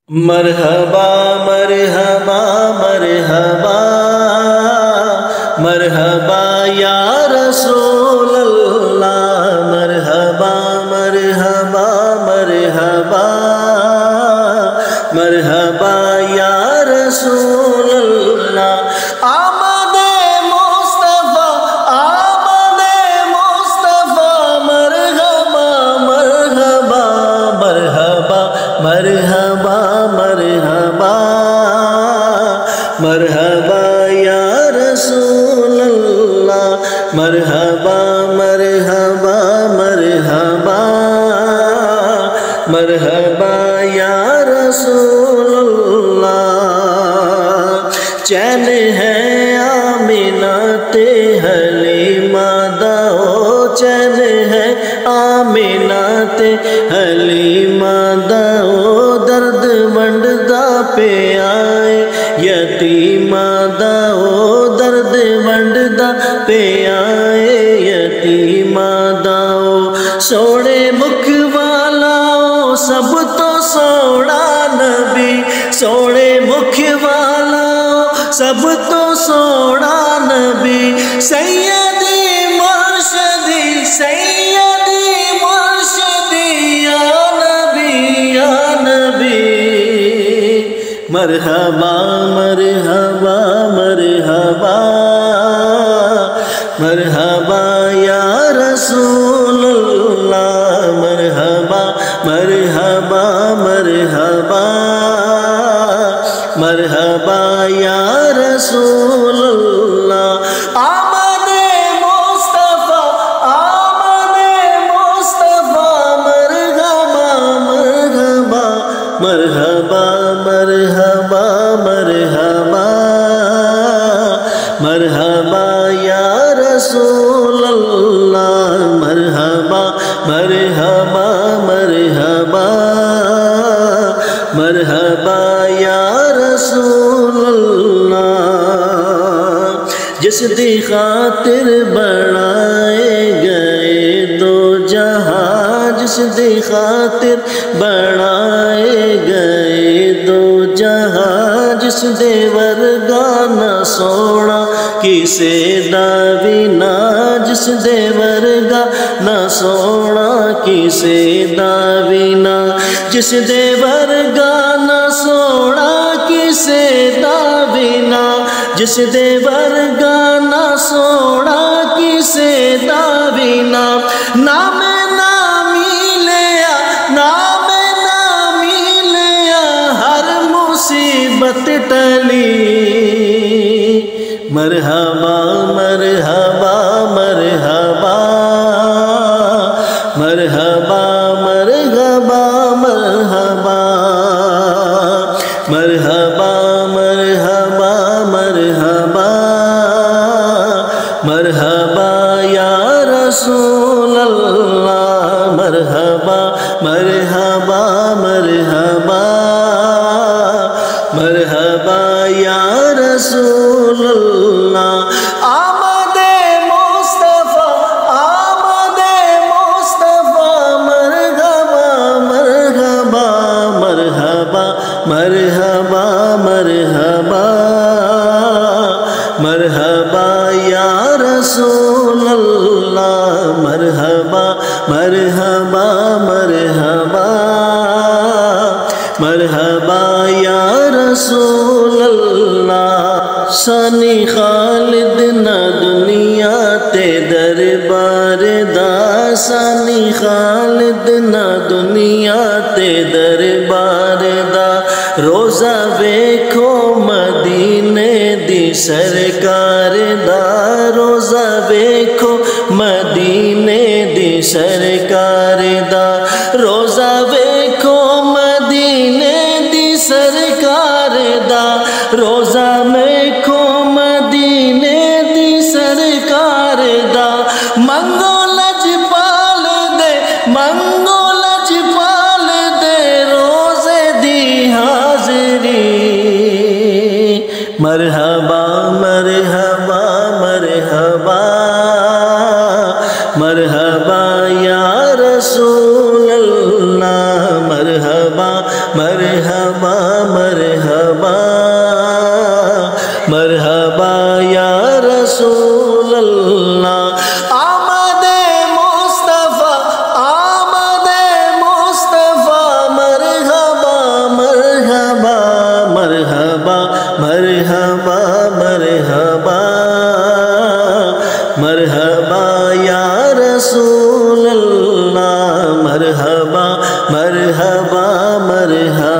مرحبا مرحبا مرحبا مرحبا یا رسول اللہ، مرحبا مرحبا مرحبا مرحبا یا رسول اللہ۔ آمد مصطفیٰ آمد مصطفیٰ، مرحبا مرحبا مرحبا مرحبا مرحبا مرحبا یا رسول اللہ، مرحبا مرحبا مرحبا مرحبا یا رسول اللہ۔ چین ہے آمینہ تے حلیمہ دا، او چین ہے آمینہ تے حلیمہ دا، او درد ونڈ دا پہ آئے یتیمہ دا، او درد ونڈ دا پہ آئے یتیمہ دا، او سوڑے مکھ والا او سب تو سوڑا نبی، سوڑے مکھ والا او سب تو سوڑا نبی، سیدی مرشدی سیدی مرشدی یا نبی یا نبی۔ مرحبا مرحبا مرحبا مرحبا یا رسول اللہ، مرحبا مرحبا مرحبا مرحبا یا رسول اللہ۔ آمد مصطفیٰ آمد مصطفیٰ، مرحبا مرحبا مرحبا مرحبا مرحبا مرحبا یا رسول اللہ، مرحبا مرحبا مرحبا مرحبا یا رسول اللہ۔ جس دی خاطر بنائے گئے دو جہاں، جس دی خاطر بنائے گئے دو جہاں، جس دے ورگا نہ سونا کسے دا وی نا، جس دے ورگا نہ سونا کسے دا وی نا، جس دے ورگا نہ سونا کسے دا وی نا، جس دے ورگا نہ سونا کسے دا وی نا۔ نام نامی لیا نام نامی لیا، ہر مصیبت ٹلی، مرحبا مرحبا مرحبا مرحبا مرحبا مرحبا مرحبا مرحبا مرحبا مرحبا یا رسول اللہ، مرحبا مرحبا مرحبا مرحبا یا رسول اللہ۔ آمد مصطفیٰ آمد مصطفیٰ، مرحبا مرحبا مرحبا مرحبا مرحبا مرحبا یا رسول اللہ، مرحبا مرحبا مرحبا مرحبا یا رسول اللہ۔ ثانی خالد نہ دنیا تے دربار دا، ثانی خالد نہ دنیا تے دربار دا، روزہ ویکھو مدینے دی سرکار دا، روزہ ویکھو مدینے دی سرکار دا، روزہ ویکھو مدینے دی سرکار دا، روزہ ویکھو مدینے دی سرکار دا۔ منگو لجپال دے منگو لجپال دے روزے دی حاضری، مرحبا مرحبا مرحبا مرحبا یا رسول اللہ، مرحبا مرحبا مرحبا مرحبا یا رسول اللہ مرحبا مرحبا مرحبا